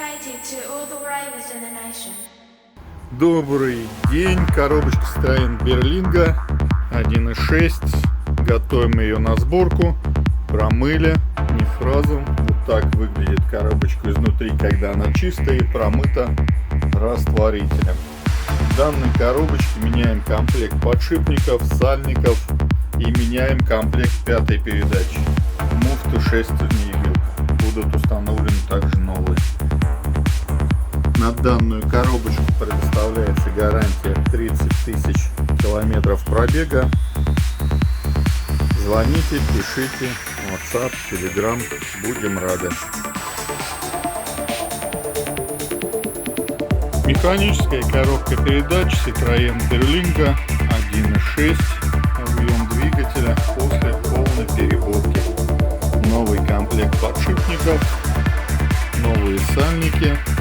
dedicated to all the ravers in the nation. Добрый день, коробочка Ситроен Берлинго 1.6. Готовим ее на сборку. Промыли нефразом. Вот так выглядит коробочка изнутри, когда она чистая и промыта растворителем. В данной коробочке меняем комплект подшипников, сальников и меняем комплект пятой передачи. Муфты 6 змеевилка. Будут установлены также новые. На данную коробочку предоставляется гарантия 30 тысяч километров пробега. Звоните, пишите, WhatsApp, Telegram, будем рады. Механическая коробка передач Ситроен Берлинго 1.6, объем двигателя после полной переработки. Новый комплект подшипников, новые сальники.